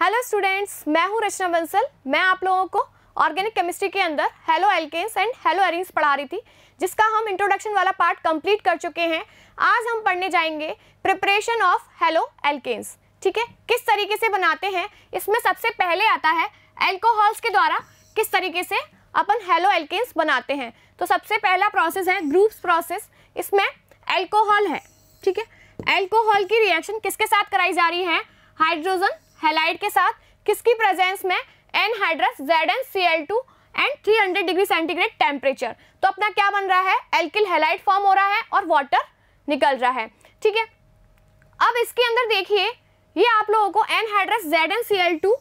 Hello students, मैं हूं रचना बंसल। मैं आप लोगों को ऑर्गेनिक केमिस्ट्री के अंदर halo alkanes and halo arenes पढ़ा रही थी, जिसका हम इंट्रोडक्शन वाला पार्ट कंप्लीट कर चुके हैं। आज हम पढ़ने जाएंगे प्रिपरेशन ऑफ हेलो एल्केन्स। ठीक है, किस तरीके से बनाते हैं। इसमें सबसे पहले आता है एल्कोहल्स के द्वारा किस तरीके से अपन हेलो एल्केन्स बनाते हैं। तो सबसे पहला प्रोसेस है ग्रुप्स प्रोसेस। इसमें एल्कोहल है, ठीक है। एल्कोहल की रिएक्शन किसके साथ कराई जा रही है? हाइड्रोजन हैलाइड के साथ। किसकी प्रेजेंस में? Anhydrous ZnCl2 and 300 degree centigrade temperature. तो अपना क्या बन रहा है? एल्किल हैलाइड फॉर्म हो रहा है और वाटर निकल रहा है, ठीक है। अब इसके अंदर देखिए, ये आप लोगों को anhydrous ZnCl2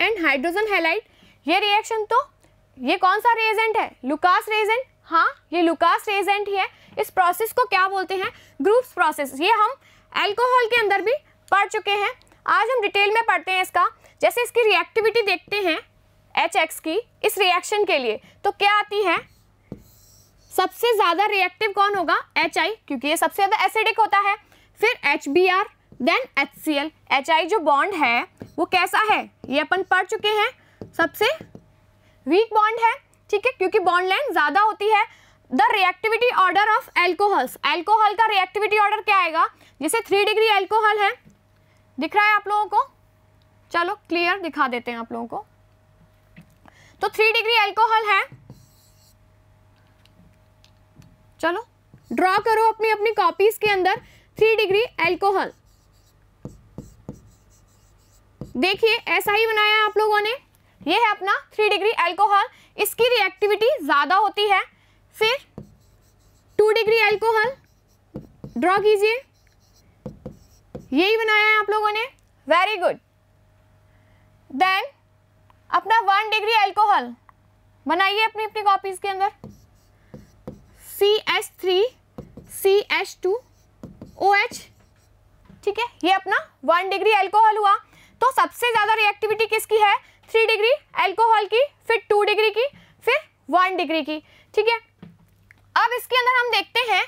and hydrogen halide, ये रिएक्शन, तो ये कौन सा रिएजेंट है? Lucas reagent. हाँ, ये लुकास रिएजेंट ही है। इस प्रोसेस को क्या बोलते हैं? Groups process. ये हम एल्कोहल के अंदर भी पढ़ चुके हैं। आज हम डिटेल में पढ़ते हैं इसका। जैसे इसकी रिएक्टिविटी देखते हैं HX की इस रिएक्शन के लिए, तो क्या आती है? सबसे ज्यादा रिएक्टिव कौन होगा? HI, क्योंकि ये सबसे ज्यादा एसिडिक होता है। फिर HBr, देन HCl। HI जो बॉन्ड है वो कैसा है? ये अपन पढ़ चुके हैं, सबसे वीक बॉन्ड है, ठीक है, क्योंकि बॉन्ड लेंथ ज्यादा होती है। The reactivity order of alcohols, alcohol का रिएक्टिविटी ऑर्डर क्या आएगा? जैसे 3 डिग्री एल्कोहल है, दिख रहा है आप लोगों को? चलो क्लियर दिखा देते हैं आप लोगों को। तो 3 डिग्री एल्कोहल है, चलो ड्रॉ करो अपनी अपनी कॉपीज के अंदर 3 डिग्री एल्कोहल। देखिए ऐसा ही बनाया है आप लोगों ने। ये है अपना 3 डिग्री एल्कोहल, इसकी रिएक्टिविटी ज्यादा होती है। फिर 2 डिग्री एल्कोहल ड्रॉ कीजिए, यही बनाया है आप लोगों ने, वेरी गुड। देन अपना 1 डिग्री एल्कोहल बनाइए अपनी अपनी कॉपीज के अंदर, CH3CH2OH, ठीक है। ये अपना 1 डिग्री एल्कोहल हुआ। तो सबसे ज्यादा रिएक्टिविटी किसकी है? 3 डिग्री एल्कोहल की, फिर 2 डिग्री की, फिर 1 डिग्री की, ठीक है। अब इसके अंदर हम देखते हैं,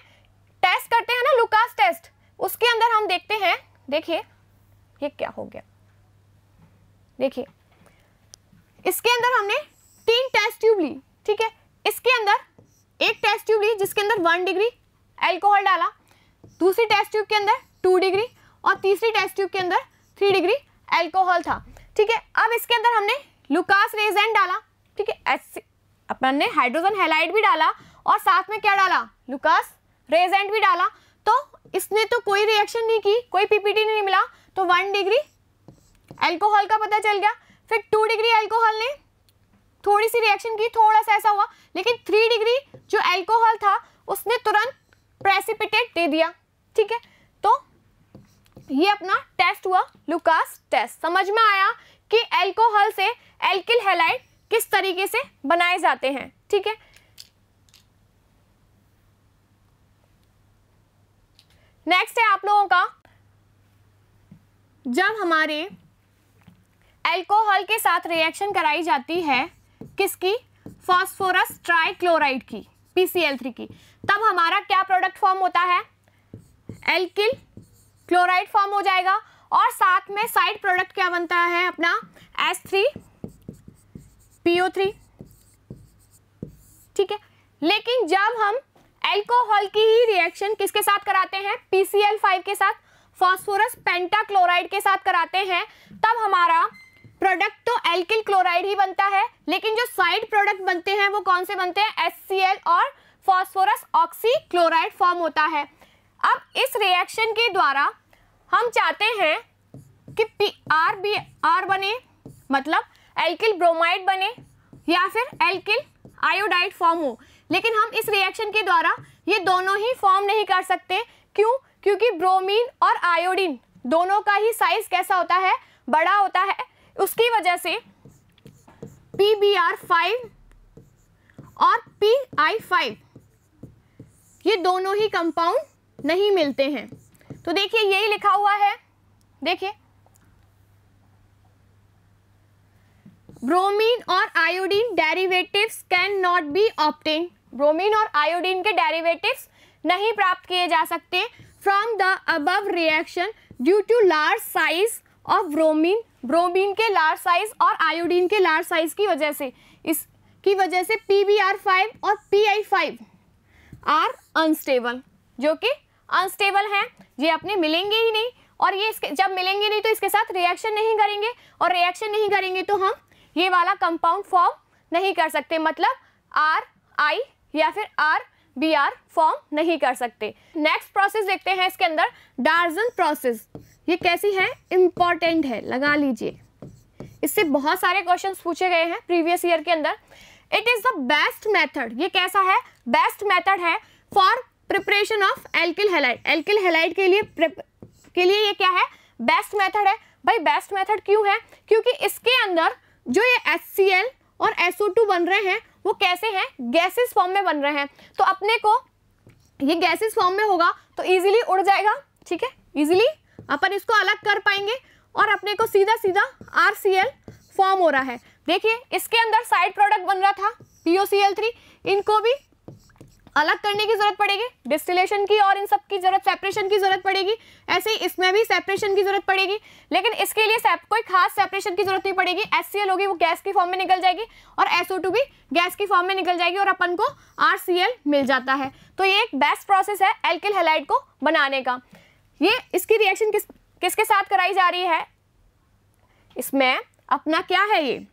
टेस्ट करते हैं ना, लुकास टेस्ट। उसके अंदर हम देखते हैं, देखिए ये क्या हो गया। देखिए इसके अंदर हमने 3 टेस्ट ट्यूब ली, ठीक है। इसके अंदर एक टेस्ट ट्यूब ली जिसके अंदर 1 डिग्री एल्कोहल डाला, दूसरी टेस्ट ट्यूब के अंदर 2 डिग्री और तीसरी टेस्ट ट्यूब के अंदर 3 डिग्री एल्कोहल था, ठीक है। अब इसके अंदर हमने लुकास रिएजेंट डाला, ठीक है। अपन ने हाइड्रोजन हैलाइड भी डाला और साथ में क्या डाला? लुकास रिएजेंट भी डाला। तो इसने तो कोई रिएक्शन नहीं की, कोई पीपीटी नहीं मिला, तो 1 डिग्री एल्कोहल का पता चल गया। फिर 2 डिग्री एल्कोहल ने थोड़ी सी रिएक्शन की, थोड़ा सा ऐसा हुआ, लेकिन 3 डिग्री जो एल्कोहल था उसने तुरंत प्रेसिपिटेट दे दिया, ठीक है। तो ये अपना टेस्ट हुआ, लुकास टेस्ट। समझ में आया कि एल्कोहल से एल्किल हैलाइड किस तरीके से बनाए जाते हैं, ठीक है। नेक्स्ट है आप लोगों का, जब हमारे एल्कोहल के साथ रिएक्शन कराई जाती है किसकी? फास्फोरस ट्राइक्लोराइड की, PCl3 की, तब हमारा क्या प्रोडक्ट फॉर्म होता है? एल्किल क्लोराइड फॉर्म हो जाएगा और साथ में साइड प्रोडक्ट क्या बनता है अपना? H3PO3, ठीक है। लेकिन जब हम एल्कोहल की ही रिएक्शन किसके साथ कराते हैं? PCl5 के साथ, फास्फोरस पेंटाक्लोराइड के साथ कराते हैं, तब हमारा प्रोडक्ट तो एल्किल क्लोराइड ही बनता है, लेकिन जो साइड प्रोडक्ट बनते हैं वो कौन से बनते हैं? HCl और फास्फोरस ऑक्सीक्लोराइड फॉर्म होता है। अब इस रिएक्शन के द्वारा हम चाहते हैं कि PrBr बने, मतलब एल्किल ब्रोमाइड बने या फिर एल्किल आयोडाइड फॉर्म हो, लेकिन हम इस रिएक्शन के द्वारा ये दोनों ही फॉर्म नहीं कर सकते। क्यों? क्योंकि ब्रोमीन और आयोडीन दोनों का ही साइज कैसा होता है? बड़ा होता है। उसकी वजह से PBr5 और PI5 ये दोनों ही कंपाउंड नहीं मिलते हैं। तो देखिए यही लिखा हुआ है, देखिए ब्रोमीन और iodine derivatives can not be obtain. Bromine और आयोडीन के डेरिवेटिव्स नहीं प्राप्त किए जा सकते from the above reaction due to large size of bromine bromine के लार्ज साइज और आयोडीन के लार्ज साइज की वजह से, इसकी वजह से PbR5 और Pi5 आर अनस्टेबल, जो कि अनस्टेबल हैं, ये अपने मिलेंगे ही नहीं, और ये इसके जब मिलेंगे नहीं तो इसके साथ रिएक्शन नहीं करेंगे, और रिएक्शन नहीं करेंगे तो हम ये वाला कंपाउंड फॉर्म नहीं कर सकते, मतलब RI या फिर RBr फॉर्म नहीं कर सकते। नेक्स्ट प्रोसेस देखते हैं इसके अंदर, डार्जन प्रोसेस। ये कैसी है, इंपॉर्टेंट है, लगा लीजिए, इससे बहुत सारे क्वेश्चंस पूछे गए हैं प्रीवियस ईयर के अंदर। It is the best method, ये कैसा है, बेस्ट मेथड है for preparation of alkyl halide. Alkyl halide के लिए ये क्या है, बेस्ट मेथड है। भाई बेस्ट मेथड क्यों है, क्योंकि इसके अंदर जो ये HCl और SO2 बन रहे हैं वो कैसे हैं, गैसेस फॉर्म में बन रहे हैं, तो अपने को ये गैसेस फॉर्म में होगा तो इजीली उड़ जाएगा, ठीक है, इजीली अपन इसको अलग कर पाएंगे, और अपने को सीधा सीधा RCl फॉर्म हो रहा है। देखिए इसके अंदर साइड प्रोडक्ट बन रहा था POCl3, इनको भी अलग करने की जरूरत पड़ेगी, डिस्टिलेशन की और इन सब की जरूरत, सेपरेशन की जरूरत पड़ेगी। ऐसे ही इसमें भी सेपरेशन की जरूरत पड़ेगी, लेकिन इसके लिए कोई खास सेपरेशन की जरूरत नहीं पड़ेगी। HCl होगी वो गैस की फॉर्म में निकल जाएगी, और SO2 भी गैस की फॉर्म में निकल जाएगी, और अपन को RCl मिल जाता है। तो ये एक बेस्ट प्रोसेस है एल्किल हैलाइड को बनाने का। ये इसकी रिएक्शन किसके साथ कराई जा रही है, इसमें अपना क्या है, ये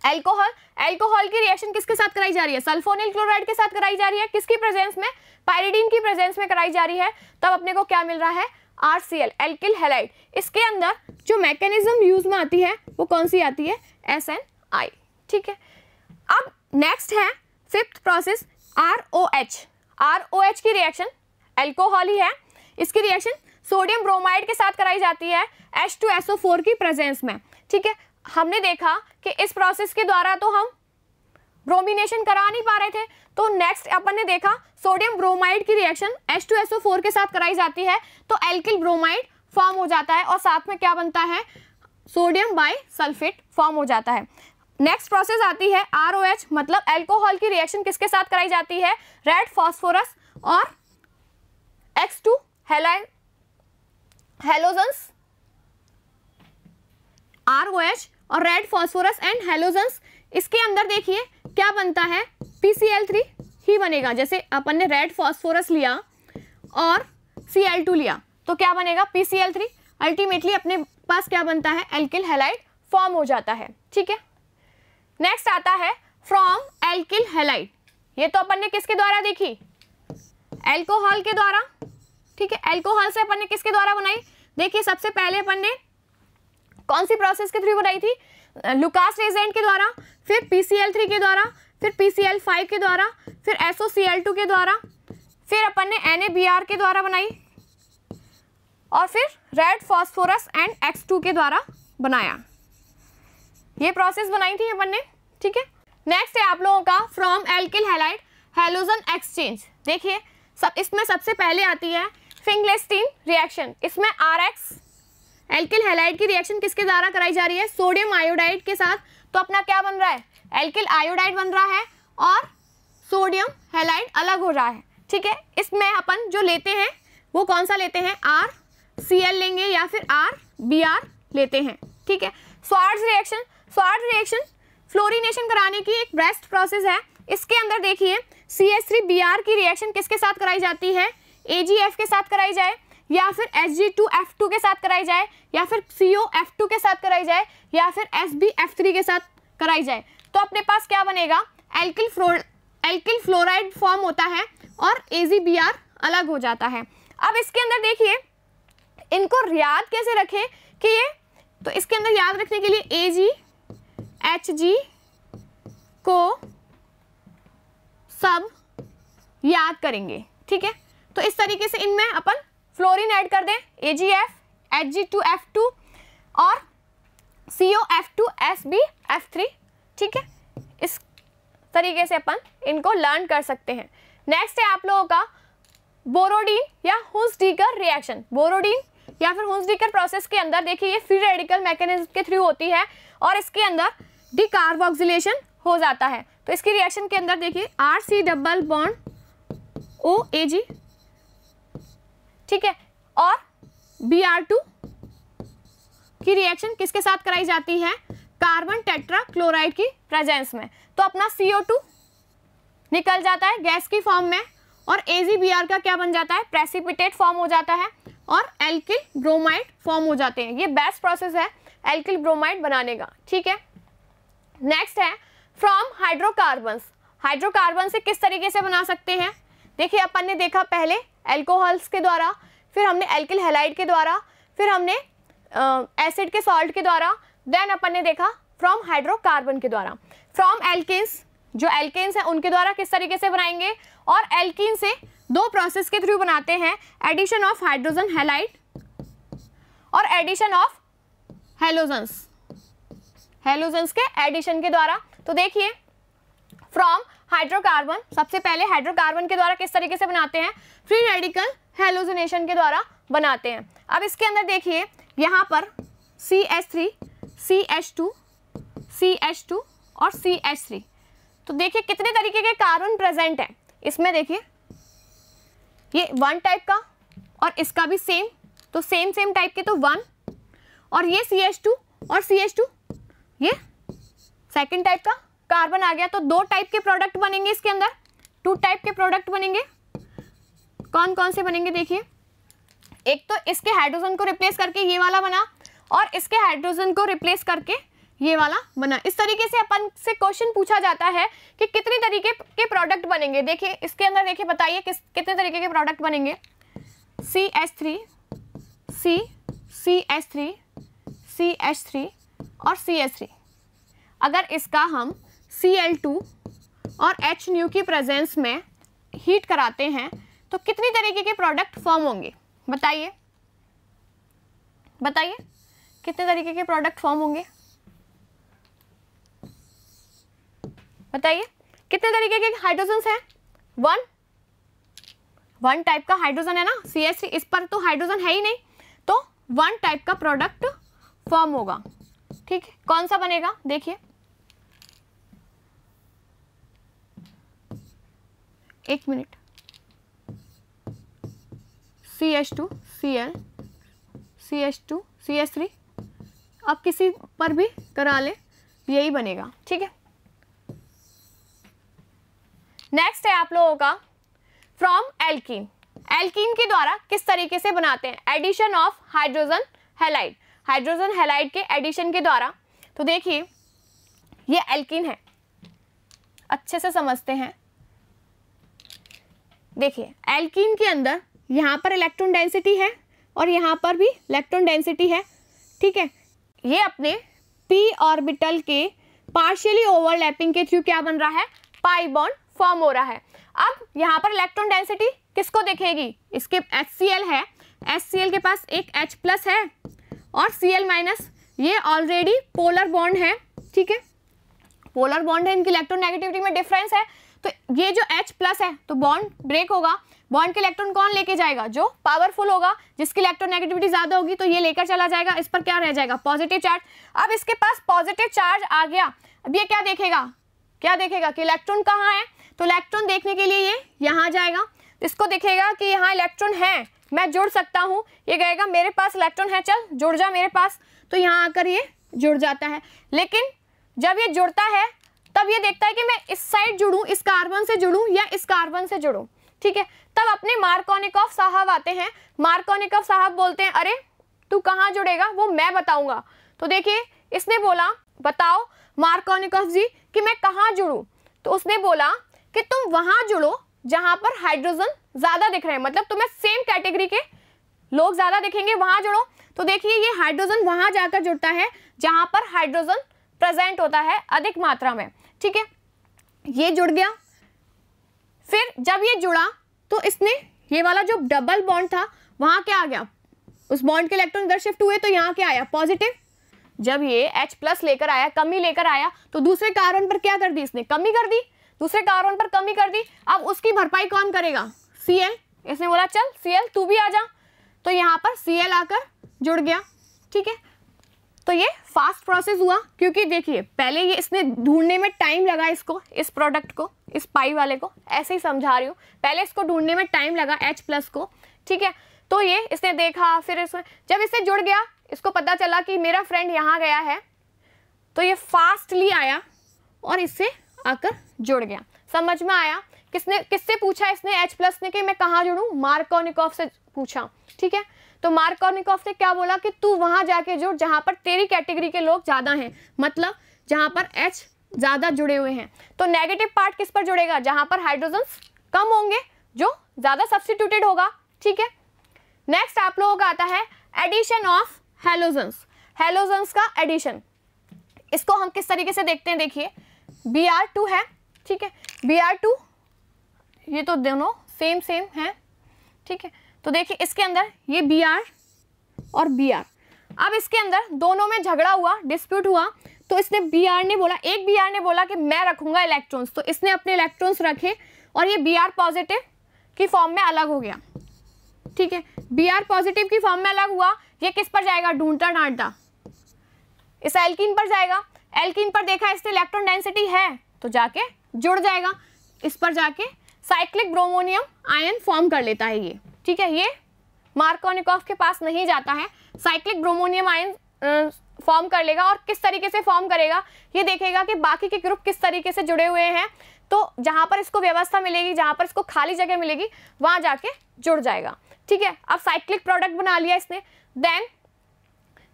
एल्कोहल, एल्कोहल की रिएक्शन किसके साथ कराई जा रही है, सल्फोनिल क्लोराइड के साथ कराई जा रही है, किसकी प्रेजेंस में, पायरिडीन की प्रेजेंस में कराई जा रही है। तब अपने को क्या मिल रहा है, RCl, एल्किल हैलाइड। इसके अंदर जो मैकेनिज्म यूज में आती है वो कौन सी आती है, SNI, ठीक है। अब नेक्स्ट है फिफ्थ प्रोसेस, ROH। ROH की रिएक्शन एल्कोहल ही है, इसकी रिएक्शन सोडियम ब्रोमाइड के साथ कराई जाती है H2SO4 की प्रेजेंस में, ठीक है। हमने देखा कि इस प्रोसेस के द्वारा तो हम ब्रोमिनेशन करा नहीं पा रहे थे, तो नेक्स्ट अपन ने देखा सोडियम ब्रोमाइड की रिएक्शन H2SO4 के साथ कराई जाती है, तो एल्किल ब्रोमाइड फॉर्म हो जाता है, और साथ में क्या बनता है, सोडियम बाइसल्फेट फॉर्म हो जाता है। नेक्स्ट प्रोसेस आती है ROH, मतलब एल्कोहल की रिएक्शन किसके साथ कराई जाती है, रेड फॉस्फोरस और X2 हेलोजेंस, ROH और रेड फॉस्फोरस एंड हेलोजेंस। इसके अंदर देखिए क्या बनता है, PCl3 ही बनेगा। जैसे अपन ने रेड फॉस्फोरस लिया और Cl2 लिया तो क्या बनेगा, PCl3। अल्टीमेटली अपने पास क्या बनता है, एल्किल हैलाइड फॉर्म हो जाता है, ठीक है। नेक्स्ट आता है फ्रॉम एल्किल हैलाइड। ये तो अपन ने किसके द्वारा देखी, एल्कोहल के द्वारा, ठीक है। एल्कोहल से अपन ने किसके द्वारा बनाई, देखिए सबसे पहले अपन ने कौन सी प्रोसेस के थ्रू बनाई थी, लुकास रेजेंट के द्वारा, फिर PCl3 के द्वारा, फिर PCl5 के द्वारा, फिर SOCl2 के द्वारा, फिर अपन ने NaBr के द्वारा बनाई, और फिर रेड फॉस्फोरस एंड X2 के द्वारा बनाया। ये प्रोसेस बनाई थी अपन ने, ठीक है। नेक्स्ट है आप लोगों का from alkyl halide halogen exchange. देखिए इसमें सबसे पहले आती है फिंगलेस्टीन रिएक्शन। इसमें RX एल्किल हैलाइड की रिएक्शन किसके द्वारा कराई जा रही है, सोडियम आयोडाइड के साथ, तो अपना क्या बन रहा है, एल्किल आयोडाइड बन रहा है, और सोडियम हैलाइड अलग हो रहा है, ठीक है। इसमें अपन जो लेते हैं वो कौन सा लेते हैं, RCl लेंगे या फिर RBr लेते हैं, ठीक है। Swarts reaction, Swarts reaction fluorination कराने की एक बेस्ट प्रोसेस है। इसके अंदर देखिए CH3Br की रिएक्शन किसके साथ कराई जाती है, AgF के साथ कराई जाए, या फिर Hg2F2 के साथ कराई जाए, या फिर COF2 के साथ कराई जाए, या फिर SbF3 के साथ कराई जाए, तो अपने पास क्या बनेगा, एल्किल फ्लोराइड फॉर्म होता है और AgBr अलग हो जाता है। अब इसके अंदर देखिए इनको याद कैसे रखें कि ये, तो इसके अंदर याद रखने के लिए Ag Hg को सब याद करेंगे, ठीक है। तो इस तरीके से इनमें अपन फ्लोरीन ऐड कर दें, AgF, Hg2F2 और COF2SbF3, ठीक है। इस तरीके से अपन इनको लर्न कर सकते हैं। नेक्स्ट है आप लोगों का बोरोडीन या हुंस-डीकर रिएक्शन। बोरोडीन या फिर हुंस-डीकर प्रोसेस के अंदर देखिए ये फ्री रेडिकल मैकेनिज्म के थ्रू होती है, और इसके अंदर डिकार्बोक्सिलेशन हो जाता है। तो इसकी रिएक्शन के अंदर देखिए RC डबल बॉन्ड OAg, ठीक है, और Br2 की की रिएक्शन किसके साथ कराई जाती है, कार्बन टेट्राक्लोराइड की प्रेजेंस में। तो अपना CO2 निकल जाता है गैस की फॉर्म में और AgBr का क्या बन जाता है, प्रेसिपिटेट फॉर्म हो जाता है और एल्किल ब्रोमाइड फॉर्म हो जाते हैं। ये बेस्ट प्रोसेस है एल्किल ब्रोमाइड बनाने का, ठीक है। नेक्स्ट है फ्रॉम हाइड्रोकार्बन्स। हाइड्रोकार्बन से किस तरीके से बना सकते हैं, देखिए अपन ने देखा पहले एल्कोहल्स के द्वारा, फिर हमने एल्किल हैलाइड के द्वारा, फिर हमने एसिड के सॉल्ट के द्वारा, देन अपन ने देखा फ्रॉम हाइड्रोकार्बन के द्वारा। फ्रॉम एल्केन्स, जो एल्केन्स हैं उनके द्वारा किस तरीके से बनाएंगे, और एल्कीन से दो प्रोसेस के थ्रू बनाते हैं, एडिशन ऑफ हाइड्रोजन हैलाइड और एडिशन ऑफ हेलोजन्स, हेलोजन्स के एडिशन के द्वारा। तो देखिए फ्रॉम हाइड्रोकार्बन, सबसे पहले हाइड्रोकार्बन के द्वारा किस तरीके से बनाते हैं, फ्री रेडिकल हेलोजनेशन के द्वारा बनाते हैं। अब इसके अंदर देखिए यहाँ पर CH3, CH2, CH2 और CH3, तो देखिए कितने तरीके के कार्बन प्रेजेंट हैं इसमें। देखिए ये 1 टाइप का और इसका भी सेम, तो सेम टाइप के तो 1, और ये CH2 और CH2 ये सेकंड टाइप का कार्बन आ गया। तो 2 टाइप के प्रोडक्ट बनेंगे इसके अंदर, 2 टाइप के प्रोडक्ट बनेंगे। कौन कौन से बनेंगे देखिए, एक तो इसके हाइड्रोजन को रिप्लेस करके ये वाला बना और इसके हाइड्रोजन को रिप्लेस करके ये वाला बना। इस तरीके से अपन से क्वेश्चन पूछा जाता है कि कितने तरीके के प्रोडक्ट बनेंगे। देखिए इसके अंदर देखिए बताइए कितने तरीके के प्रोडक्ट बनेंगे, CH3, CH3, CH3 और CH3। अगर इसका हम Cl2 और H की प्रेजेंस में हीट कराते हैं तो कितनी तरीके के प्रोडक्ट फॉर्म होंगे, बताइए बताइए कितने तरीके के प्रोडक्ट फॉर्म होंगे, बताइए कितने तरीके के हाइड्रोजन्स हैं, 1 टाइप का हाइड्रोजन है ना CH3, इस पर तो हाइड्रोजन है ही नहीं, तो 1 टाइप का प्रोडक्ट फॉर्म होगा, ठीक है। कौन सा बनेगा देखिए, एक minute, CH2 Cl, CH2 CH3, अब किसी पर भी करा ले यही बनेगा, ठीक है। नेक्स्ट है आप लोगों का फ्रॉम एल्कीन। एल्कीन के द्वारा किस तरीके से बनाते हैं, addition of hydrogen halide, hydrogen halide के एडिशन के द्वारा। तो देखिए ये एल्कीन है, अच्छे से समझते हैं। देखिए एल्कीन के अंदर यहाँ पर इलेक्ट्रॉन डेंसिटी है और यहाँ पर भी इलेक्ट्रॉन डेंसिटी है, ठीक है। ये अपने p ऑर्बिटल के पार्शियली ओवरलैपिंग के थ्रू क्या बन रहा है, पाई बॉन्ड फॉर्म हो रहा है। अब यहाँ पर इलेक्ट्रॉन डेंसिटी किसको दिखेगी, इसके HCl है, HCl के पास एक H+ है और Cl-, ये ऑलरेडी पोलर बॉन्ड है, ठीक है, पोलर बॉन्ड है, इनकी इलेक्ट्रॉन नेगेटिविटी में डिफरेंस है। तो ये जो H+ है तो बॉन्ड ब्रेक होगा, बॉन्ड के इलेक्ट्रॉन कौन लेके जाएगा, जो पावरफुल होगा, जिसकी इलेक्ट्रॉन नेगेटिविटी ज्यादा होगी, तो ये लेकर चला जाएगा, इस पर क्या रह जाएगा, पॉजिटिव चार्ज। अब इसके पास पॉजिटिव चार्ज आ गया, अब ये क्या देखेगा, क्या देखेगा कि इलेक्ट्रॉन कहाँ है, तो इलेक्ट्रॉन देखने के लिए ये यहाँ जाएगा, इसको दिखेगा कि यहाँ इलेक्ट्रॉन है, मैं जुड़ सकता हूँ, ये कहेगा मेरे पास इलेक्ट्रॉन है, चल जुड़ जा मेरे पास, तो यहाँ आकर ये जुड़ जाता है। लेकिन जब ये जुड़ता है तब ये देखता है कि मैं इस साइड जुड़ूं, इस कार्बन से जुड़ूं या इस कार्बन से जुड़ूं, ठीक है। तब अपने मार्कोनिकॉफ साहब आते हैं, मार्कोनिकॉफ साहब बोलते हैं अरे तू कहाँ जुड़ेगा वो मैं बताऊंगा। तो देखिए इसने बोला बताओ मार्कोनिकॉफ जी कि मैं कहाँ जुड़ूं, तो उसने बोला कि तुम वहां जुड़ो जहां पर हाइड्रोजन ज्यादा दिख रहे हैं, मतलब तुम्हें सेम कैटेगरी के लोग ज्यादा दिखेंगे, वहां जुड़ो। तो देखिए ये हाइड्रोजन वहां जाकर जुड़ता है जहां पर हाइड्रोजन प्रेजेंट होता है अधिक मात्रा में, ठीक है। ये जुड़ गया, फिर जब ये जुड़ा तो इसने ये वाला जो डबल बॉन्ड था वहां क्या आ गया, उस बॉन्ड के इलेक्ट्रॉन इधर शिफ्ट हुए, तो यहाँ क्या आया, पॉजिटिव। जब ये H+ लेकर आया, कमी लेकर आया, तो दूसरे कार्बन पर क्या कर दी इसने, कमी कर दी, दूसरे कार्बन पर कमी कर दी। अब उसकी भरपाई कौन करेगा, Cl, इसने बोला चल Cl तू भी आ जा, तो यहाँ पर Cl आकर जुड़ गया, ठीक है। तो ये फास्ट प्रोसेस हुआ, क्योंकि देखिए पहले ये इसने ढूंढने में टाइम लगा, इसको, इस प्रोडक्ट को, इस पाई वाले को, ऐसे ही समझा रही हूँ, पहले इसको ढूंढने में टाइम लगा H+ को, ठीक है। तो ये इसने देखा, फिर इसमें जब इससे जुड़ गया, इसको पता चला कि मेरा फ्रेंड यहाँ गया है, तो ये फास्टली आया और इससे आकर जुड़ गया। समझ में आया? किससे पूछा इसने H+ ने कि मैं कहाँ जुड़ूं? मार्कोनिकॉफ से पूछा, ठीक है। तो मार्कोनिकॉफ ने क्या बोला कि तू वहां जाके जुड़ जहां पर तेरी कैटेगरी के लोग ज्यादा हैं, मतलब जहां पर H ज्यादा जुड़े हुए हैं। तो नेगेटिव पार्ट किस पर जुड़ेगा? जहां पर हाइड्रोजन्स कम होंगे, जो ज्यादा सब्स्टिट्यूटेड होगा, ठीक है। नेक्स्ट आप लोगों का आता है एडिशन ऑफ हैलोजन्स। हैलोजन्स का एडिशन, इसको हम किस तरीके से देखते हैं? देखिए Br2 है, ठीक है। Br2, ये तो दोनों सेम है, ठीक है। तो देखिए इसके अंदर ये Br और Br, अब इसके अंदर दोनों में झगड़ा हुआ, डिस्प्यूट हुआ, तो इसने Br ने बोला, एक Br ने बोला कि मैं रखूंगा इलेक्ट्रॉन्स, तो इसने अपने इलेक्ट्रॉन्स रखे और ये Br पॉजिटिव की फॉर्म में अलग हो गया, ठीक है। Br पॉजिटिव की फॉर्म में अलग हुआ, ये किस पर जाएगा? ढूंढता ढांढता इस एल्कीन पर जाएगा। एल्कीन पर देखा इसने इलेक्ट्रॉन डेंसिटी है, तो जाके जुड़ जाएगा, इस पर जाके साइक्लिक ब्रोमोनियम आयन फॉर्म कर लेता है ये, ठीक है। ये मार्कोनिकॉफ के पास नहीं जाता है, साइक्लिक ब्रोमोनियम आयन फॉर्म कर लेगा। और किस तरीके से फॉर्म करेगा? ये देखेगा कि बाकी के ग्रुप किस तरीके से जुड़े हुए हैं, तो जहां पर इसको व्यवस्था मिलेगी, जहां पर इसको खाली जगह मिलेगी, वहां जाके जुड़ जाएगा, ठीक है। अब साइक्लिक प्रोडक्ट बना लिया इसने। देन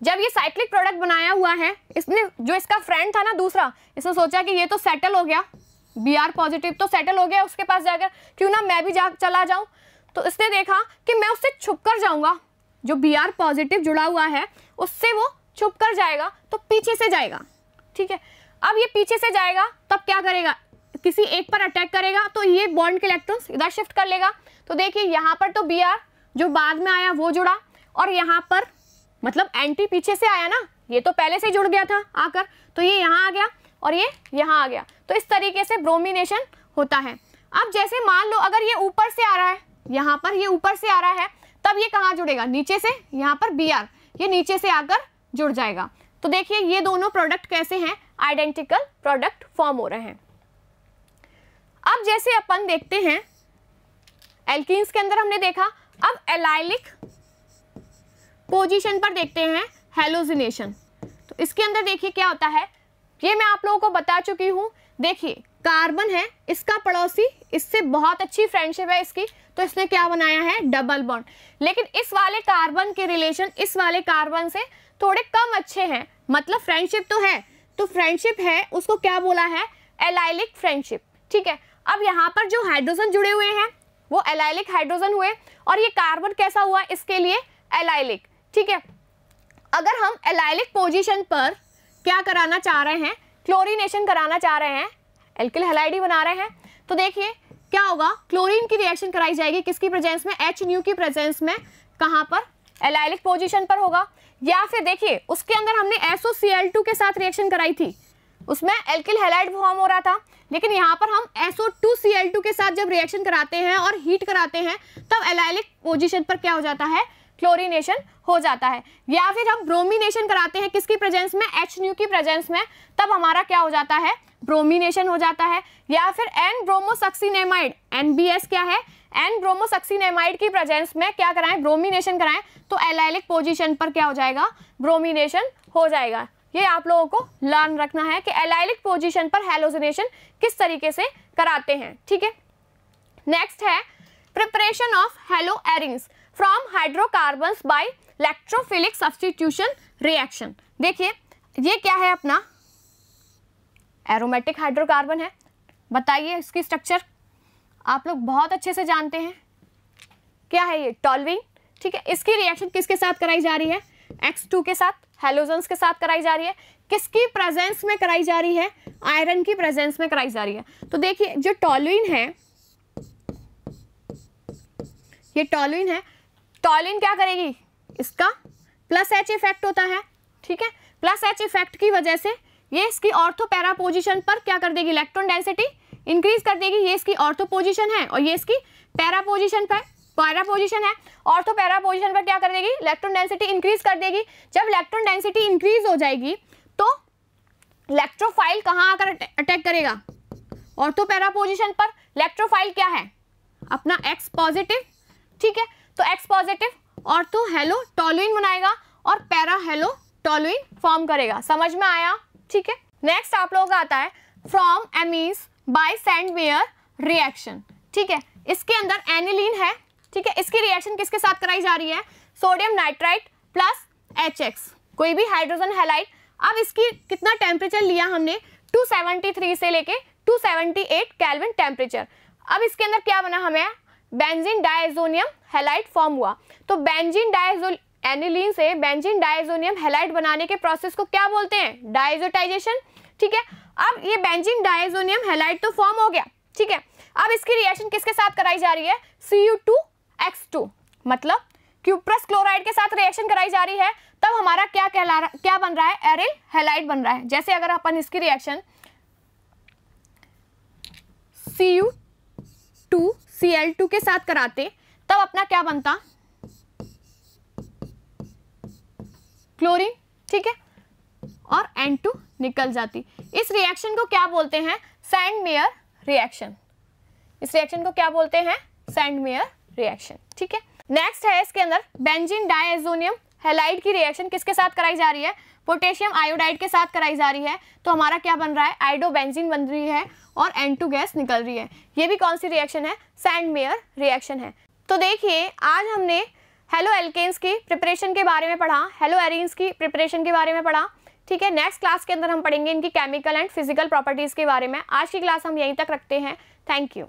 जब ये साइक्लिक प्रोडक्ट बनाया हुआ है, इसने जो इसका फ्रेंड था ना दूसरा, इसने सोचा कि ये तो सेटल हो गया, Br पॉजिटिव तो सेटल हो गया, उसके पास जाकर क्यों ना मैं भी चला जाऊं। तो इसने देखा कि मैं उससे छुप कर जाऊंगा, जो Br पॉजिटिव जुड़ा हुआ है उससे वो छुप कर जाएगा, तो पीछे से जाएगा, ठीक है। अब ये पीछे से जाएगा, तब क्या करेगा? किसी एक पर अटैक करेगा, तो ये बॉन्ड के इलेक्ट्रॉन्स इधर शिफ्ट कर लेगा। तो देखिए यहाँ पर तो Br जो बाद में आया वो जुड़ा, और यहाँ पर मतलब एंटी पीछे से आया ना, ये तो पहले से जुड़ गया था आकर, तो ये यहाँ आ गया और ये यहाँ आ गया। तो इस तरीके से ब्रोमिनेशन होता है। अब जैसे मान लो अगर ये ऊपर से आ रहा है, यहाँ पर ये ऊपर से आ रहा है, तब ये कहाँ जुड़ेगा? नीचे से, यहाँ पर Br, ये नीचे से आकर जुड़ जाएगा। तो देखिए ये दोनों प्रोडक्ट कैसे हैं? आइडेंटिकल प्रोडक्ट फॉर्म हो रहे हैं। अब जैसे अपन देखते हैं एल्कीन्स के अंदर हमने देखा, अब एलाइलिक पोजीशन पर देखते हैं हैलोजिनेशन। तो इसके अंदर देखिए क्या होता है, ये मैं आप लोगों को बता चुकी हूँ। देखिए कार्बन है, इसका पड़ोसी, इससे बहुत अच्छी फ्रेंडशिप है इसकी, तो इसने क्या बनाया है? Double bond. लेकिन इस वाले कार्बन के रिलेशन इस वाले कार्बन से थोड़े कम अच्छे हैं, मतलब फ्रेंडशिप तो है, तो फ्रेंडशिप है, उसको क्या बोला है? एलाइलिक फ्रेंडशिप, ठीक है। अब यहाँ पर जो हाइड्रोजन जुड़े हुए हैं वो एलाइलिक हाइड्रोजन हुए, और ये कार्बन कैसा हुआ? इसके लिए एलाइलिक, ठीक है। अगर हम एलाइलिक पोजीशन पर क्या कराना चाह रहे हैं? क्लोरीनेशन कराना चाह रहे हैं, एल्किल हैलाइड बना रहे हैं, तो देखिए क्या होगा? क्लोरीन की रिएक्शन कराई जाएगी किसकी प्रेजेंस में? H की प्रेजेंस में। कहाँ पर? एलाइलिक पोजीशन पर होगा। या फिर देखिए उसके अंदर हमने SOCl2 के साथ रिएक्शन कराई थी, उसमें एल्किल हैलाइड फॉर्म हो रहा था, लेकिन यहाँ पर हम SO2Cl2 के साथ जब रिएक्शन कराते हैं और हीट कराते हैं, तब एलाइलिक पोजीशन पर क्या हो जाता है? क्लोरीनेशन हो जाता है। या फिर हम ब्रोमिनेशन कराते हैं किसकी प्रेजेंस में? H की प्रेजेंस में, तब हमारा क्या हो जाता है? ब्रोमिनेशन हो जाता है। या फिर N ब्रोमोसक्सीनेमाइड, NBS क्या है? N ब्रोमोसक्सीनेमाइड की प्रेजेंस में क्या कराएं? ब्रोमिनेशन कराएं, तो एलाइलिक पोजीशन पर क्या हो जाएगा? ब्रोमिनेशन हो जाएगा। ये आप लोगों को लर्न रखना है कि एलाइलिक पोजीशन पर हैलोजिनेशन किस तरीके से कराते हैं, ठीक है। नेक्स्ट है preparation of haloarenes from hydrocarbons by electrophilic substitution reaction. देखिए ये क्या है? अपना एरोमेटिक हाइड्रोकार्बन है। बताइए इसकी स्ट्रक्चर आप लोग बहुत अच्छे से जानते हैं, क्या है ये? टॉल्यूइन, ठीक है। इसकी रिएक्शन किसके साथ कराई जा रही है? X2 के साथ, हैलोजन्स के साथ कराई जा रही है। किसकी प्रेजेंस में कराई जा रही है? आयरन की प्रेजेंस में कराई जा रही है। तो देखिए जो टॉल्यूइन है, ये टॉल्यूइन है, टॉल्यूइन क्या करेगी? इसका प्लस H इफेक्ट होता है, ठीक है। प्लस H इफेक्ट की वजह से ये इसकी ऑर्थो पैरा पोजीशन पर क्या कर देगी? इलेक्ट्रॉन डेंसिटी इंक्रीज कर देगी। ये इसकी ऑर्थो पोजीशन है और ये इसकी पैरा पोजीशन पर, पैरा पोजीशन है। ऑर्थो पैरा पोजीशन पर क्या कर देगी? इलेक्ट्रॉन डेंसिटी इंक्रीज कर देगी। जब इलेक्ट्रॉन डेंसिटी इंक्रीज हो जाएगी तो इलेक्ट्रोफाइल कहाँ आकर अटैक करेगा? ऑर्थो पैरा पोजीशन पर। इलेक्ट्रोफाइल क्या है? अपना X पॉजिटिव, ठीक है। तो X पॉजिटिव और तो हेलो टोलुइन बनाएगा और पैरा हेलो टोलुइन फॉर्म करेगा। समझ में आया? ठीक है। नेक्स्ट आप लोगों का आता है from amines by Sandmeyer reaction. ठीक है, इसके अंदर एनिलीन है। ठीक है, इसकी रिएक्शन किसके साथ कराई जा रही है? सोडियम नाइट्राइट प्लस HX, कोई भी हाइड्रोजन हैलाइड। अब इसकी कितना टेम्परेचर लिया हमने? 273 से लेके 278 केल्विन टेम्परेचर। अब इसके अंदर क्या बना? हमें बेंजीन डायज़ोनियम हैलाइड फॉर्म हुआ। तो बेंजीन एनिलीन से बेंजीन डायज़ोनियम हैलाइड बनाने के प्रोसेस को क्या बोलते हैं? डायजोटाइजेशन। ठीक है, अब ये बेंजीन डायज़ोनियम हैलाइड तो फॉर्म हो गया। ठीक है, अब इसकी रिएक्शन किसके साथ कराई जा रही है? Cu2X2, मतलब क्यूप्रस क्लोराइड के साथ रिएक्शन कराई जा रही है। तब हमारा क्या बन रहा है? एरिल हैलाइड बन रहा है। जैसे अगर अपन इसकी रिएक्शन Cu2Cl2 के साथ कराते तब अपना क्या बनता? क्लोरीन। ठीक है, और N2 निकल जाती। इस रिएक्शन को क्या बोलते हैं? Sandmeyer reaction. इस रिएक्शन को क्या बोलते हैं? Sandmeyer reaction. ठीक है, नेक्स्ट है इसके अंदर बेंजीन डायज़ोनियम हैलाइड की रिएक्शन किसके साथ कराई जा रही है? पोटेशियम आयोडाइड के साथ कराई जा रही है। तो हमारा क्या बन रहा है? आइडोबेंजीन बन रही है और N2 गैस निकल रही है। ये भी कौन सी रिएक्शन है? सैंडमेयर रिएक्शन है। तो देखिए, आज हमने हेलो एल्केन्स की प्रिपरेशन के बारे में पढ़ा, हेलो एरीन्स की प्रिपरेशन के बारे में पढ़ा। ठीक है, नेक्स्ट क्लास के अंदर हम पढ़ेंगे इनकी केमिकल एंड फिजिकल प्रॉपर्टीज़ के बारे में। आज की क्लास हम यहीं तक रखते हैं। Thank you.